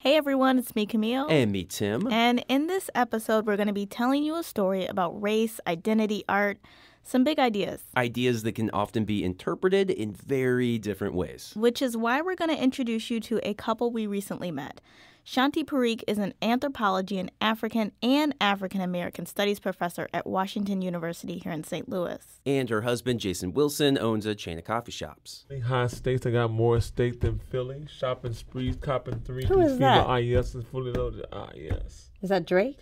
Hey everyone, it's me, Camille. And me, Tim. And in this episode, we're going to be telling you a story about race, identity, art, some big ideas. Ideas that can often be interpreted in very different ways. Which is why we're going to introduce you to a couple we recently met. Shanti Parikh is an anthropology and African-American studies professor at Washington University here in St. Louis. And her husband, Jason Wilson, owns a chain of coffee shops. High stakes. I got more stake than Philly. Shopping sprees, copping three. Who is that? IES is fully loaded. IES. Is that Drake?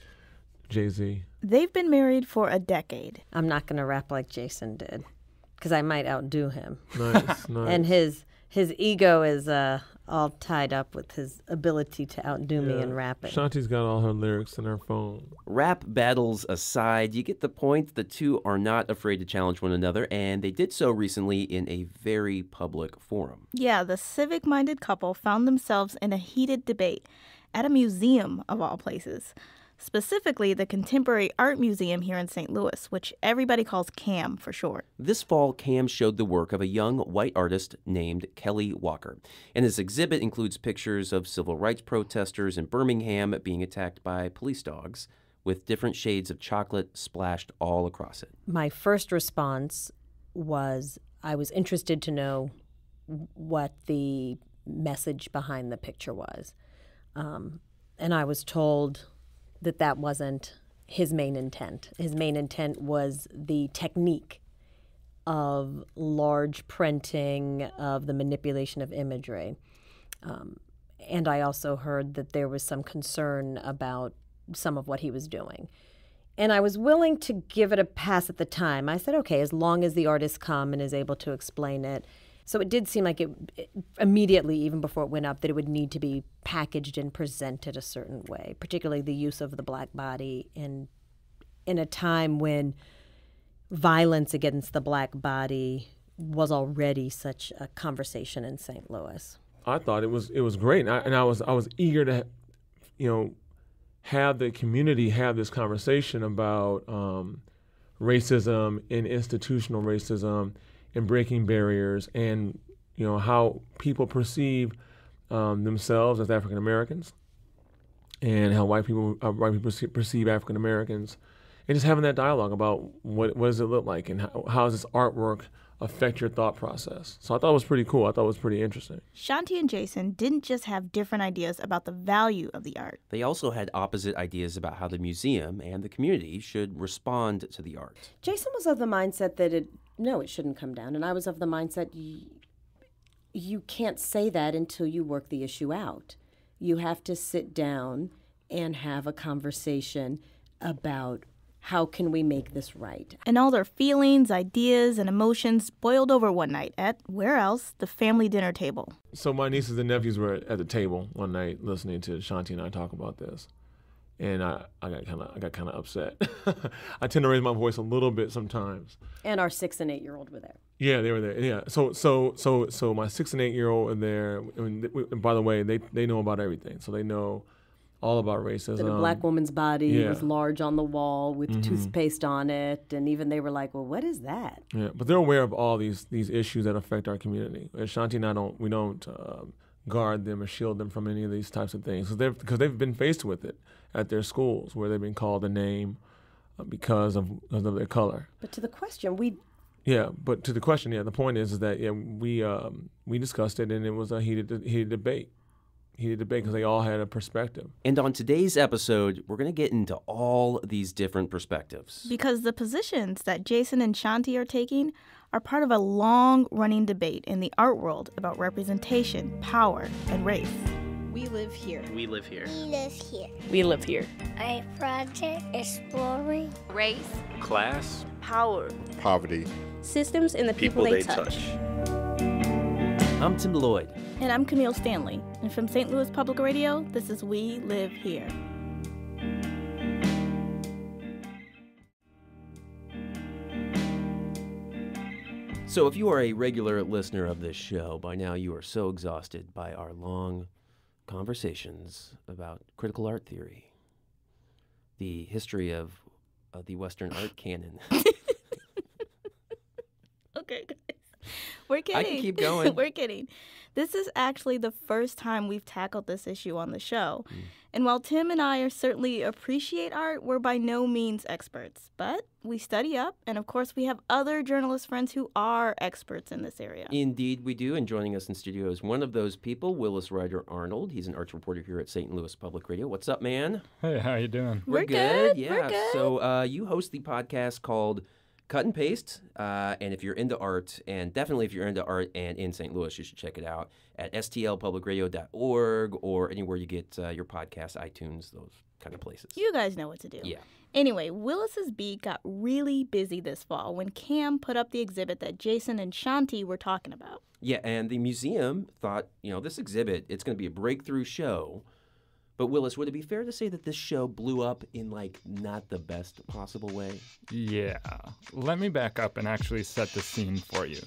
Jay-Z. They've been married for a decade. I'm not going to rap like Jason did, because I might outdo him. Nice, nice. And his ego is all tied up with his ability to outdo me in rapping. Shanti's got all her lyrics in her phone. Rap battles aside, you get the point. The two are not afraid to challenge one another, and they did so recently in a very public forum. Yeah, the civic-minded couple found themselves in a heated debate at a museum, of all places. Specifically, the Contemporary Art Museum here in St. Louis, which everybody calls CAM for short. This fall, CAM showed the work of a young white artist named Kelly Walker. And his exhibit includes pictures of civil rights protesters in Birmingham being attacked by police dogs, with different shades of chocolate splashed all across it. My first response was I was interested to know what the message behind the picture was. And I was told that wasn't his main intent. His main intent was the technique of large printing, of the manipulation of imagery. And I also heard that there was some concern about some of what he was doing. And I was willing to give it a pass at the time. I said, okay, as long as the artist come and is able to explain it. So it did seem like it immediately, even before it went up, that it would need to be packaged and presented a certain way, particularly the use of the black body in a time when violence against the black body was already such a conversation in St. Louis. I thought it was great, and I was eager to, have the community have this conversation about racism and institutional racism and breaking barriers, and how people perceive themselves as African Americans, and how white people perceive African Americans, and just having that dialogue about what does it look like, and how does this artwork affect your thought process. So I thought it was pretty cool. I thought it was pretty interesting. Shanti and Jason didn't just have different ideas about the value of the art. They also had opposite ideas about how the museum and the community should respond to the art. Jason was of the mindset that it shouldn't come down. And I was of the mindset you can't say that until you work the issue out. You have to sit down and have a conversation about how can we make this right. And all their feelings, ideas, and emotions boiled over one night at, where else? The family dinner table. So my nieces and nephews were at the table one night listening to Shanti and I talk about this. And I got kind of upset. I tend to raise my voice a little bit sometimes. And our 6 and 8-year-old were there. Yeah, they were there. Yeah. So my 6 and 8-year-old are there. And by the way, they know about everything. So they know all about racism. That a black woman's body was large on the wall with toothpaste on it, and even they were like, "Well, what is that?" Yeah, but they're aware of all these issues that affect our community. And Shanti and I don't guard them or shield them from any of these types of things because they've been faced with it at their schools where they've been called a name because of their color. But to the question, the point is that we discussed it, and it was a heated debate because they all had a perspective. And on today's episode, we're going to get into all these different perspectives. Because the positions that Jason and Shanti are taking are part of a long-running debate in the art world about representation, power, and race. We live here. We live here. We live here. We live here. A project exploring Race. Class. Power. Poverty. Systems and the people they touch. I'm Tim Lloyd. And I'm Camille Stanley. And from St. Louis Public Radio, this is We Live Here. So if you are a regular listener of this show, by now you are so exhausted by our long conversations about critical art theory, the history of the Western art canon. Okay, guys. We're kidding. I can keep going. We're kidding. This is actually the first time we've tackled this issue on the show. And while Tim and I certainly appreciate art, we're by no means experts. But we study up, and of course we have other journalist friends who are experts in this area. Indeed we do, and joining us in studio is one of those people, Willis Ryder Arnold. He's an arts reporter here at St. Louis Public Radio. What's up, man? Hey, how you doing? We're good. Yeah. We're good. So you host the podcast called Cut and Paste, and if you're into art, and definitely if you're into art and in St. Louis, you should check it out at stlpublicradio.org or anywhere you get your podcast, iTunes, those kind of places. You guys know what to do. Yeah. Anyway, Willis's beat got really busy this fall when Cam put up the exhibit that Jason and Shanti were talking about. Yeah, and the museum thought, this exhibit, it's going to be a breakthrough show. But Willis, would it be fair to say that this show blew up in, not the best possible way? Yeah. Let me back up and actually set the scene for you.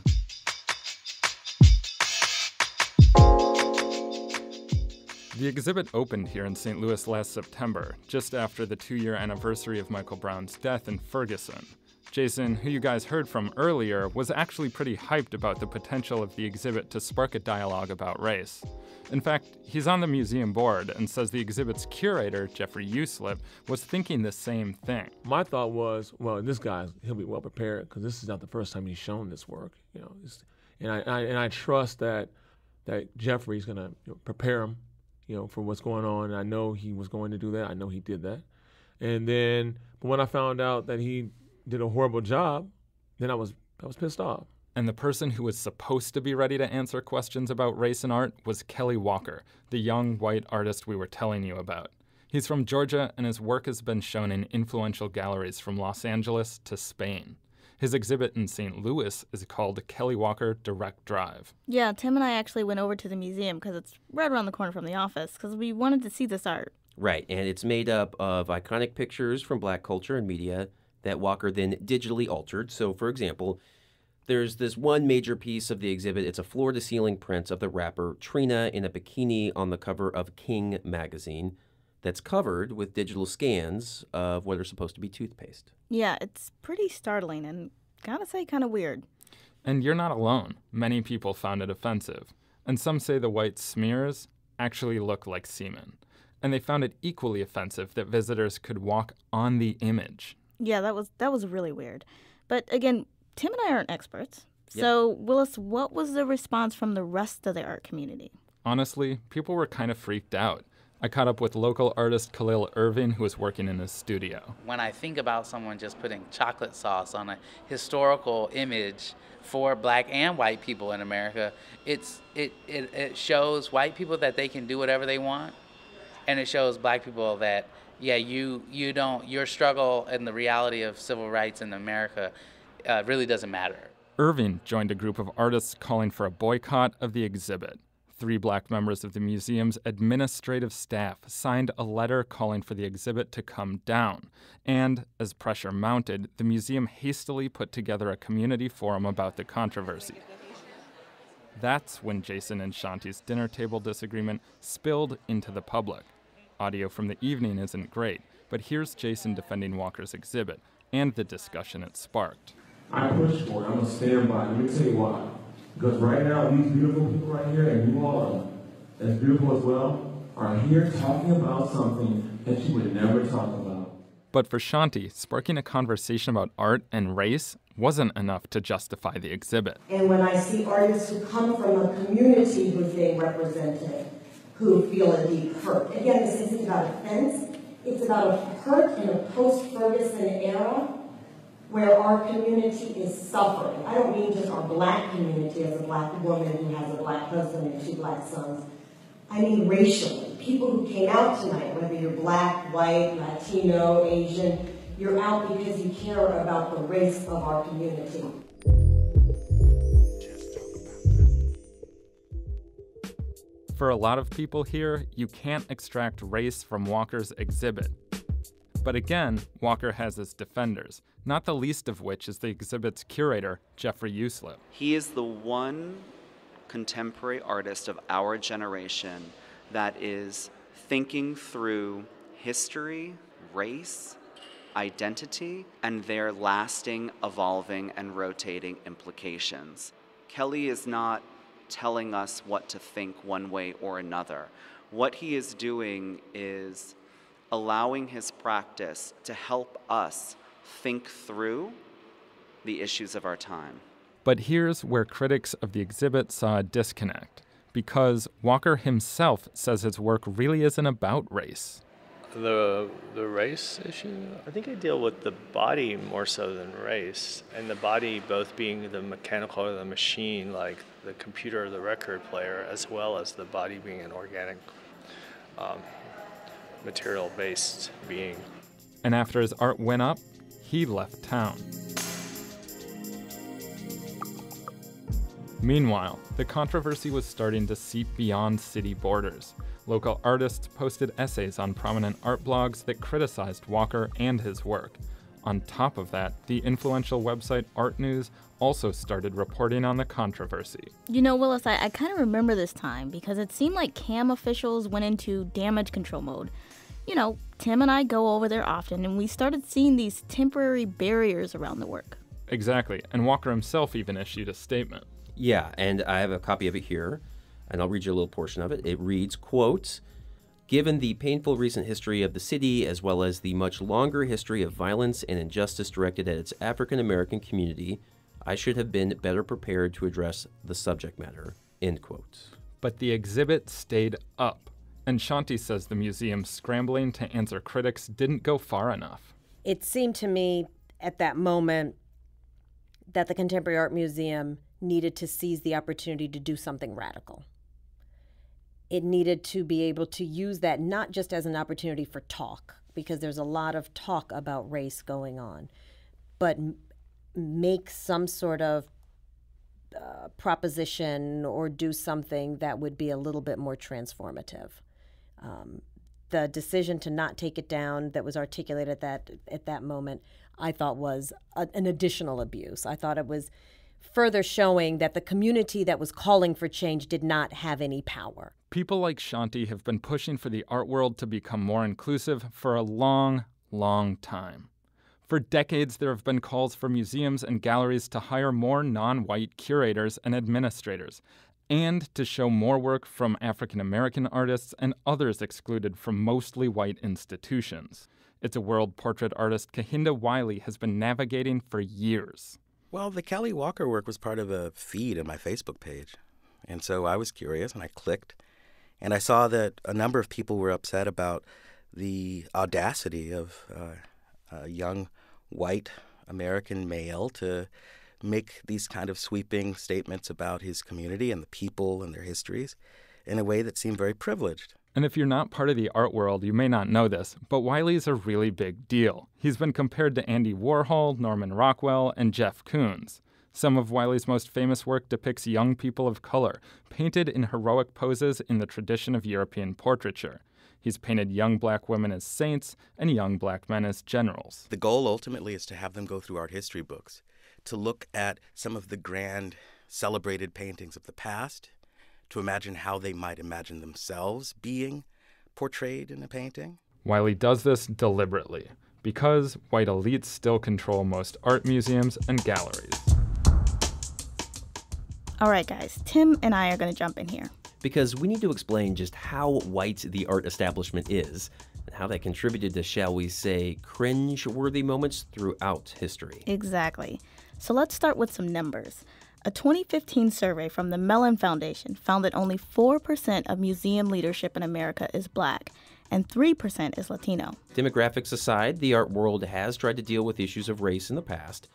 The exhibit opened here in St. Louis last September, just after the 2-year anniversary of Michael Brown's death in Ferguson. Jason, who you guys heard from earlier, was actually pretty hyped about the potential of the exhibit to spark a dialogue about race. In fact, he's on the museum board and says the exhibit's curator, Jeffrey Uslip, was thinking the same thing. My thought was, well, this guy, he'll be well prepared because this is not the first time he's shown this work. And I trust that Jeffrey's going to prepare him, for what's going on. And I know he was going to do that. I know he did that. But when I found out that he did a horrible job, then I was pissed off. And the person who was supposed to be ready to answer questions about race and art was Kelly Walker, the young white artist we were telling you about. He's from Georgia, and his work has been shown in influential galleries from Los Angeles to Spain. His exhibit in St. Louis is called Kelly Walker Direct Drive. Yeah, Tim and I actually went over to the museum because it's right around the corner from the office because we wanted to see this art. Right, and it's made up of iconic pictures from black culture and media that Walker then digitally altered. So, for example, there's this one major piece of the exhibit. It's a floor-to-ceiling print of the rapper Trina in a bikini on the cover of King magazine that's covered with digital scans of what are supposed to be toothpaste. Yeah, it's pretty startling and, gotta say, kind of weird. And you're not alone. Many people found it offensive. And some say the white smears actually look like semen. And they found it equally offensive that visitors could walk on the image. Yeah, that was really weird. But again, Tim and I aren't experts. So, Willis, what was the response from the rest of the art community? Honestly, people were kind of freaked out. I caught up with local artist Khalil Irvin, who was working in his studio. When I think about someone just putting chocolate sauce on a historical image for black and white people in America, it shows white people that they can do whatever they want, and it shows black people that your struggle and the reality of civil rights in America really doesn't matter. Irving joined a group of artists calling for a boycott of the exhibit. 3 black members of the museum's administrative staff signed a letter calling for the exhibit to come down. And, as pressure mounted, the museum hastily put together a community forum about the controversy. That's when Jason and Shanti's dinner table disagreement spilled into the public. Audio from the evening isn't great, but here's Jason defending Walker's exhibit and the discussion it sparked. I pushed for it. I'm going to stand by it. Let me tell you why. Because right now, these beautiful people right here, and you all are as beautiful as well, are here talking about something that you would never talk about. But for Shanti, sparking a conversation about art and race wasn't enough to justify the exhibit. And when I see artists who come from a community who's being represented, who feel a deep hurt. Again, this isn't about offense. It's about a hurt in a post-Ferguson era where our community is suffering. I don't mean just our black community as a black woman who has a black husband and 2 black sons. I mean racially. People who came out tonight, whether you're black, white, Latino, Asian, you're out because you care about the race of our community. For a lot of people here, you can't extract race from Walker's exhibit. But again, Walker has his defenders, not the least of which is the exhibit's curator, Jeffrey Uslip. He is the one contemporary artist of our generation that is thinking through history, race, identity, and their lasting, evolving, and rotating implications. Kelly is not telling us what to think one way or another. What he is doing is allowing his practice to help us think through the issues of our time. But here's where critics of the exhibit saw a disconnect, because Walker himself says his work really isn't about race. The race issue? I think I deal with the body more so than race, and the body both being the mechanical or the machine, like the computer or the record player, as well as the body being an organic, material-based being. And after his art went up, he left town. Meanwhile, the controversy was starting to seep beyond city borders. Local artists posted essays on prominent art blogs that criticized Walker and his work. On top of that, the influential website Art News also started reporting on the controversy. You know, Willis, I kind of remember this time because it seemed like CAM officials went into damage control mode. You know, Tim and I go over there often, and we started seeing these temporary barriers around the work. Exactly, and Walker himself even issued a statement. Yeah, and I have a copy of it here, and I'll read you a little portion of it. It reads, quote, "Given the painful recent history of the city, as well as the much longer history of violence and injustice directed at its African-American community, I should have been better prepared to address the subject matter," end quote. But the exhibit stayed up, and Shanti says the museum scrambling to answer critics didn't go far enough. It seemed to me at that moment that the Contemporary Art Museum needed to seize the opportunity to do something radical. It needed to be able to use that not just as an opportunity for talk, because there's a lot of talk about race going on, but make some sort of proposition or do something that would be a little bit more transformative. The decision to not take it down that was articulated at that moment, I thought was an additional abuse. I thought it was further showing that the community that was calling for change did not have any power. People like Shanti have been pushing for the art world to become more inclusive for a long, long time. For decades, there have been calls for museums and galleries to hire more non-white curators and administrators, and to show more work from African-American artists and others excluded from mostly white institutions. It's a world portrait artist Kahinda Wiley has been navigating for years. Well, the Kelly Walker work was part of a feed on my Facebook page. And so I was curious, and I clicked, and I saw that a number of people were upset about the audacity of a young white American male to make these kind of sweeping statements about his community and the people and their histories in a way that seemed very privileged. And if you're not part of the art world, you may not know this, but Wiley's a really big deal. He's been compared to Andy Warhol, Norman Rockwell, and Jeff Koons. Some of Wiley's most famous work depicts young people of color, painted in heroic poses in the tradition of European portraiture. He's painted young black women as saints and young black men as generals. The goal ultimately is to have them go through art history books, to look at some of the grand, celebrated paintings of the past, to imagine how they might imagine themselves being portrayed in a painting. Wiley does this deliberately, because white elites still control most art museums and galleries. All right, guys, Tim and I are going to jump in here. Because we need to explain just how white the art establishment is, and how that contributed to, shall we say, cringe-worthy moments throughout history. Exactly. So let's start with some numbers. A 2015 survey from the Mellon Foundation found that only 4% of museum leadership in America is black, and 3% is Latino. Demographics aside, the art world has tried to deal with issues of race in the past,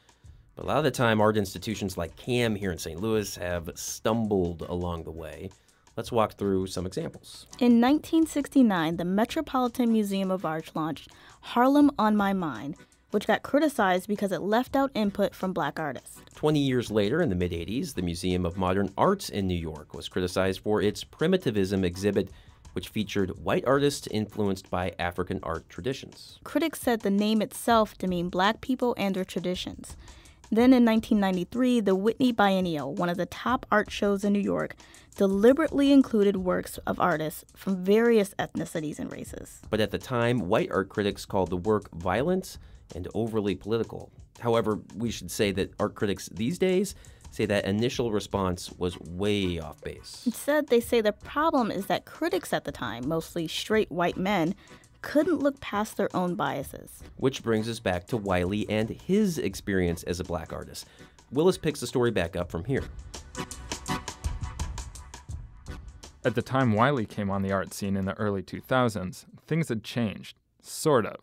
but a lot of the time art institutions like CAM here in St. Louis have stumbled along the way. Let's walk through some examples. In 1969, the Metropolitan Museum of Art launched Harlem on My Mind, which got criticized because it left out input from black artists. 20 years later, in the mid-'80s, the Museum of Modern Arts in New York was criticized for its primitivism exhibit, which featured white artists influenced by African art traditions. Critics said the name itself demeaned black people and their traditions. Then in 1993, the Whitney Biennial, one of the top art shows in New York, deliberately included works of artists from various ethnicities and races. But at the time, white art critics called the work violent and overly political. However, we should say that art critics these days say that initial response was way off base. Instead, they say the problem is that critics at the time, mostly straight white men, couldn't look past their own biases. Which brings us back to Wiley and his experience as a black artist. Willis picks the story back up from here. At the time Wiley came on the art scene in the early 2000s, things had changed. Sort of.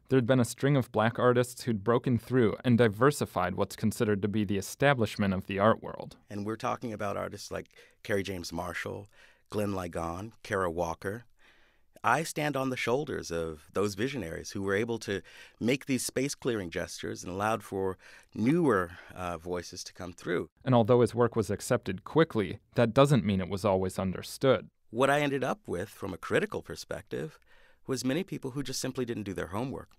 There'd been a string of black artists who'd broken through and diversified what's considered to be the establishment of the art world. And we're talking about artists like Kerry James Marshall, Glenn Ligon, Kara Walker. I stand on the shoulders of those visionaries who were able to make these space-clearing gestures and allowed for newer voices to come through. And although his work was accepted quickly, that doesn't mean it was always understood. What I ended up with, from a critical perspective, was many people who just simply didn't do their homework.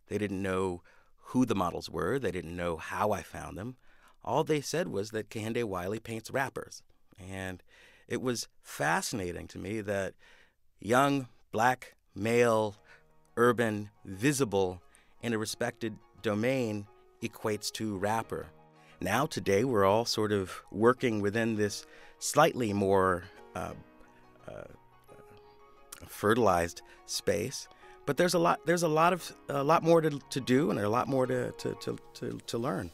They didn't know who the models were. They didn't know how I found them. All they said was that Kehinde Wiley paints rappers. And it was fascinating to me that young, black, male, urban, visible, in a respected domain equates to rapper. Now, today, we're all sort of working within this slightly more fertilized space, but there's a lot more to do, and there's a lot more to learn.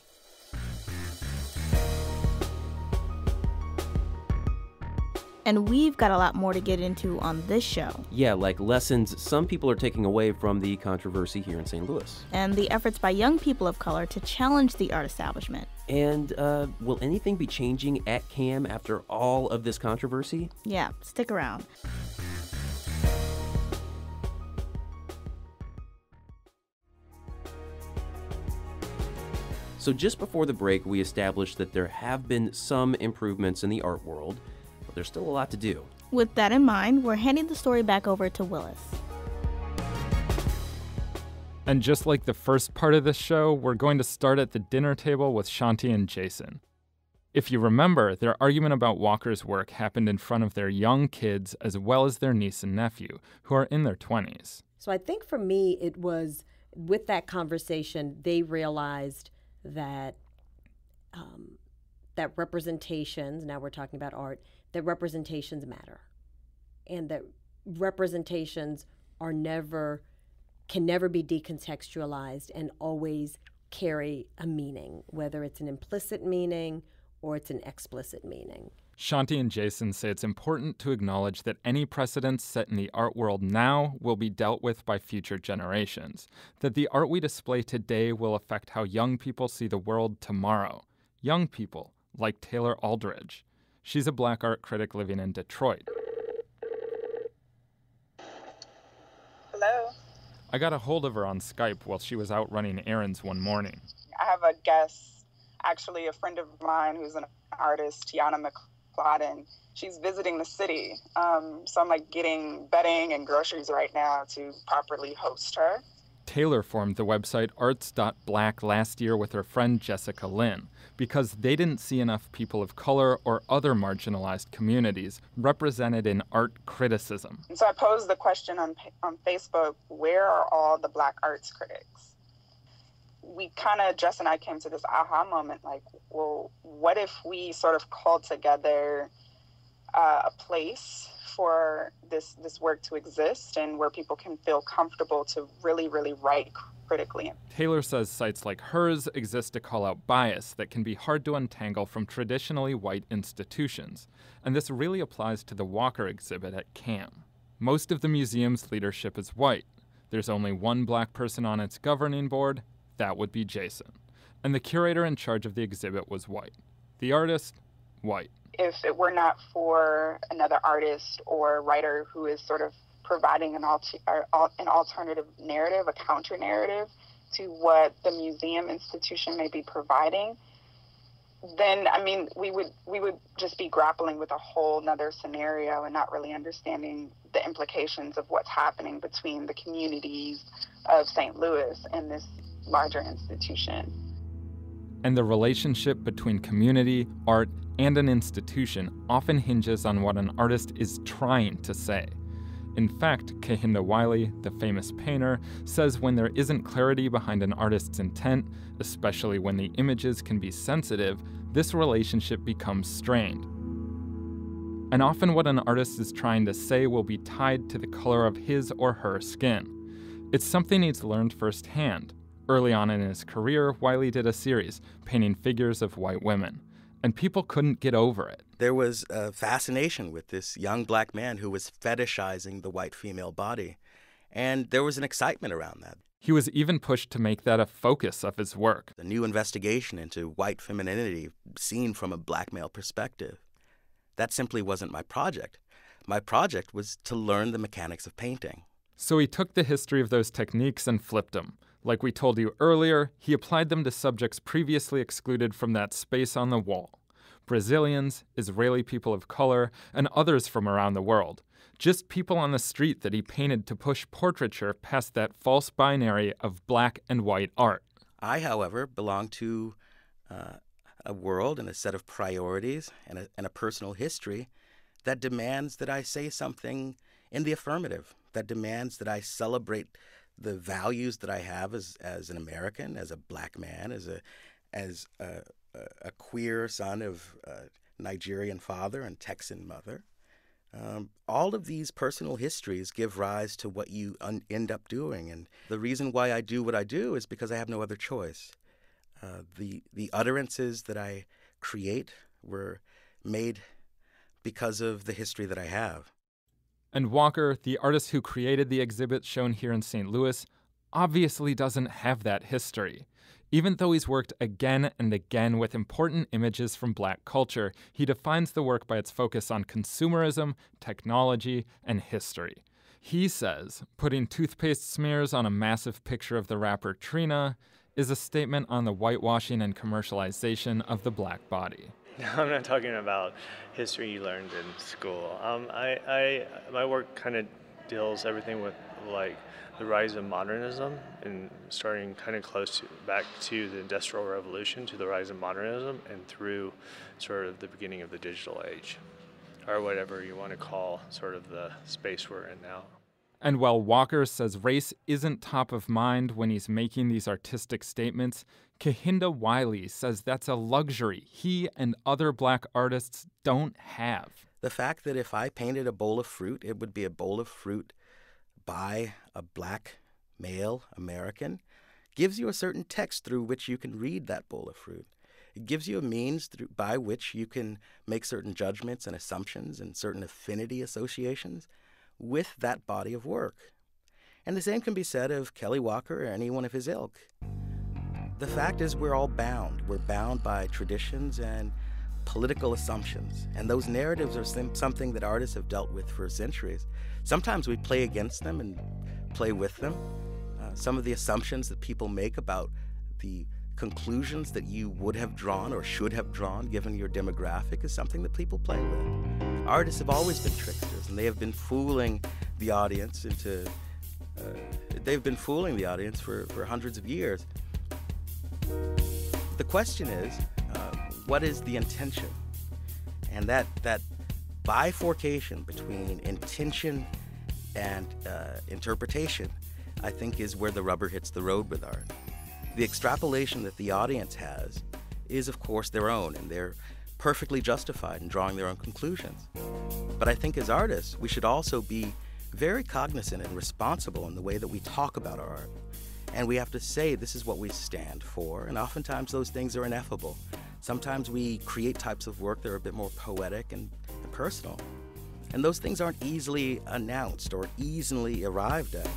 And we've got a lot more to get into on this show. Yeah, like lessons some people are taking away from the controversy here in St. Louis. And the efforts by young people of color to challenge the art establishment. And will anything be changing at CAM after all of this controversy? Yeah, stick around. So just before the break, we established that there have been some improvements in the art world, but there's still a lot to do. With that in mind, we're handing the story back over to Willis. And just like the first part of this show, we're going to start at the dinner table with Shanti and Jason. If you remember, their argument about Walker's work happened in front of their young kids as well as their niece and nephew, who are in their 20s. So I think for me, it was with that conversation, they realized that that representations, now we're talking about art, that representations matter. And that representations can never be decontextualized and always carry a meaning, whether it's an implicit meaning or it's an explicit meaning. Shanti and Jason say it's important to acknowledge that any precedents set in the art world now will be dealt with by future generations, that the art we display today will affect how young people see the world tomorrow. Young people, like Taylor Aldridge. She's a black art critic living in Detroit. Hello? I got a hold of her on Skype while she was out running errands one morning. I have a guest, actually a friend of mine who's an artist, Tiana McLeod. She's visiting the city. So I'm like getting bedding and groceries right now to properly host her. Taylor formed the website arts.black last year with her friend Jessica Lynn because they didn't see enough people of color or other marginalized communities represented in art criticism. And so I posed the question on Facebook, where are all the black arts critics? We kind of, Jess and I came to this aha moment, like, well, what if we sort of called together a place for this work to exist and where people can feel comfortable to really, really write critically. Taylor says sites like hers exist to call out bias that can be hard to untangle from traditionally white institutions. And this really applies to the Walker exhibit at CAM. Most of the museum's leadership is white. There's only one black person on its governing board. That would be Jason. And the curator in charge of the exhibit was white. The artist, white. If it were not for another artist or writer who is sort of providing an alternative narrative, a counter narrative to what the museum institution may be providing, then, I mean, we would just be grappling with a whole nother scenario and not really understanding the implications of what's happening between the communities of St. Louis and this larger institution. And the relationship between community, art, and an institution often hinges on what an artist is trying to say. In fact, Kehinde Wiley, the famous painter, says when there isn't clarity behind an artist's intent, especially when the images can be sensitive, this relationship becomes strained. And often what an artist is trying to say will be tied to the color of his or her skin. It's something he's learned firsthand. Early on in his career, Wiley did a series, painting figures of white women. And people couldn't get over it. There was a fascination with this young black man who was fetishizing the white female body. And there was an excitement around that. He was even pushed to make that a focus of his work. A new investigation into white femininity seen from a black male perspective. That simply wasn't my project. My project was to learn the mechanics of painting. So he took the history of those techniques and flipped them. Like we told you earlier, he applied them to subjects previously excluded from that space on the wall. Brazilians, Israeli people of color, and others from around the world. Just people on the street that he painted to push portraiture past that false binary of black and white art. I, however, belong to a world and a set of priorities and a personal history that demands that I say something in the affirmative, that demands that I celebrate the values that I have as an American, as a black man, as a queer son of a Nigerian father and Texan mother. All of these personal histories give rise to what you end up doing. And the reason why I do what I do is because I have no other choice. The utterances that I create were made because of the history that I have. And Walker, the artist who created the exhibit shown here in St. Louis, obviously doesn't have that history. Even though he's worked again and again with important images from black culture, he defines the work by its focus on consumerism, technology, and history. He says putting toothpaste smears on a massive picture of the rapper Trina is a statement on the whitewashing and commercialization of the black body. No, I'm not talking about history you learned in school. My work kind of deals everything with like the rise of modernism and starting kind of back to the Industrial Revolution, to the rise of modernism, and through sort of the beginning of the digital age, or whatever you want to call sort of the space we're in now. And while Walker says race isn't top of mind when he's making these artistic statements, Kehinde Wiley says that's a luxury he and other black artists don't have. The fact that if I painted a bowl of fruit, it would be a bowl of fruit by a black male American gives you a certain text through which you can read that bowl of fruit. It gives you a means by which you can make certain judgments and assumptions and certain affinity associations with that body of work. And the same can be said of Kelly Walker or anyone of his ilk. The fact is we're all bound. We're bound by traditions and political assumptions. And those narratives are something that artists have dealt with for centuries. Sometimes we play against them and play with them. Some of the assumptions that people make about the conclusions that you would have drawn or should have drawn given your demographic is something that people play with. Artists have always been tricksters, and they have been fooling the audience for hundreds of years. The question is, what is the intention? And that bifurcation between intention and interpretation, I think, is where the rubber hits the road with art. The extrapolation that the audience has is, of course, their own, and they're perfectly justified in drawing their own conclusions. But I think as artists, we should also be very cognizant and responsible in the way that we talk about our art. And we have to say this is what we stand for, and oftentimes those things are ineffable. Sometimes we create types of work that are a bit more poetic and personal. And those things aren't easily announced or easily arrived at.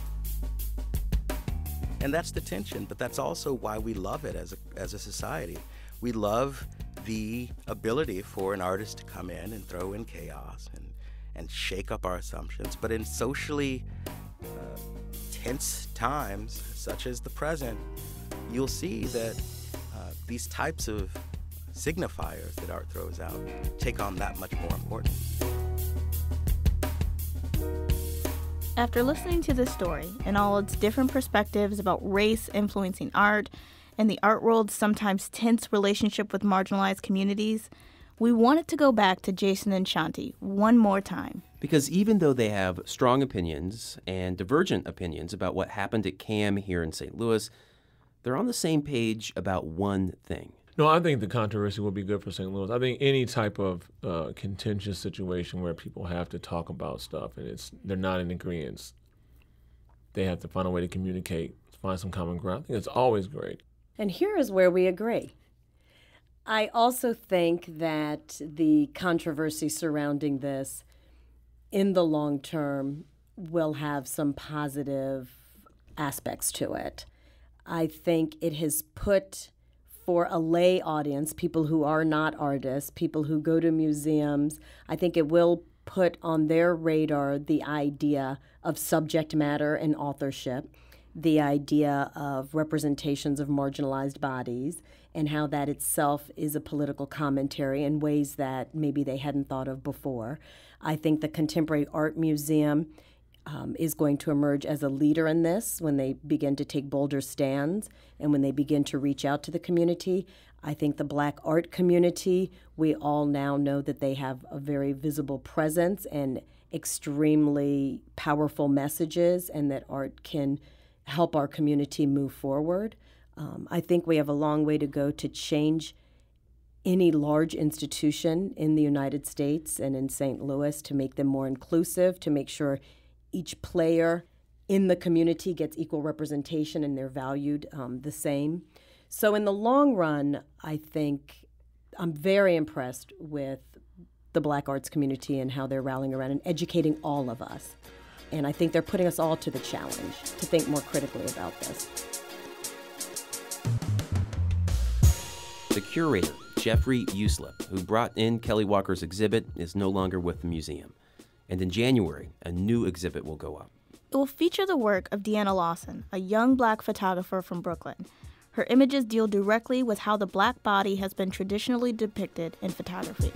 And that's the tension, but that's also why we love it as a society. We love the ability for an artist to come in and throw in chaos and shake up our assumptions. But in socially tense times, such as the present, you'll see that these types of signifiers that art throws out take on that much more importance. After listening to this story and all its different perspectives about race influencing art and the art world's sometimes tense relationship with marginalized communities, We wanted to go back to Jason and Shanti one more time. Because even though they have strong opinions and divergent opinions about what happened at CAM here in St. Louis, they're on the same page about one thing. No, I think the controversy will be good for St. Louis. I think any type of contentious situation where people have to talk about stuff and they're not in agreement, they have to find a way to communicate, find some common ground. I think it's always great. And here is where we agree. I also think that the controversy surrounding this in the long term will have some positive aspects to it. I think it has put, for a lay audience, people who are not artists, people who go to museums, I think it will put on their radar the idea of subject matter and authorship, the idea of representations of marginalized bodies, and how that itself is a political commentary in ways that maybe they hadn't thought of before. I think the Contemporary Art Museum is going to emerge as a leader in this when they begin to take bolder stands and when they begin to reach out to the community. I think the Black art community, we all now know that they have a very visible presence and extremely powerful messages, and that art can help our community move forward. I think we have a long way to go to change any large institution in the United States and in St. Louis, to make them more inclusive, to make sure each player in the community gets equal representation and they're valued the same. So in the long run, I think I'm very impressed with the Black arts community and how they're rallying around and educating all of us. And I think they're putting us all to the challenge to think more critically about this. The curator, Jeffrey Uslip, who brought in Kelly Walker's exhibit, is no longer with the museum. And in January, a new exhibit will go up. It will feature the work of Deanna Lawson, a young Black photographer from Brooklyn. Her images deal directly with how the Black body has been traditionally depicted in photography.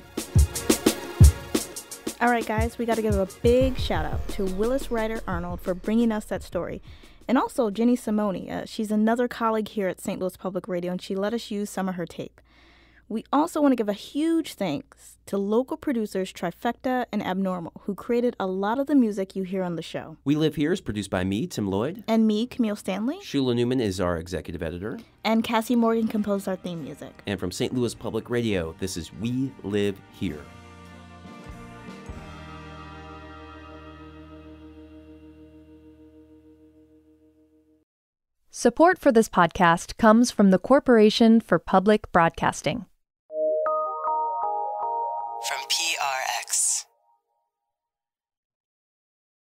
All right, guys, we got to give a big shout out to Willis Ryder Arnold for bringing us that story. And also Jenny Simone. She's another colleague here at St. Louis Public Radio, and she let us use some of her tape. We also want to give a huge thanks to local producers Trifecta and Abnormal, who created a lot of the music you hear on the show. We Live Here is produced by me, Tim Lloyd. And me, Camille Stanley. Shula Newman is our executive editor. And Cassie Morgan composed our theme music. And from St. Louis Public Radio, this is We Live Here. Support for this podcast comes from the Corporation for Public Broadcasting.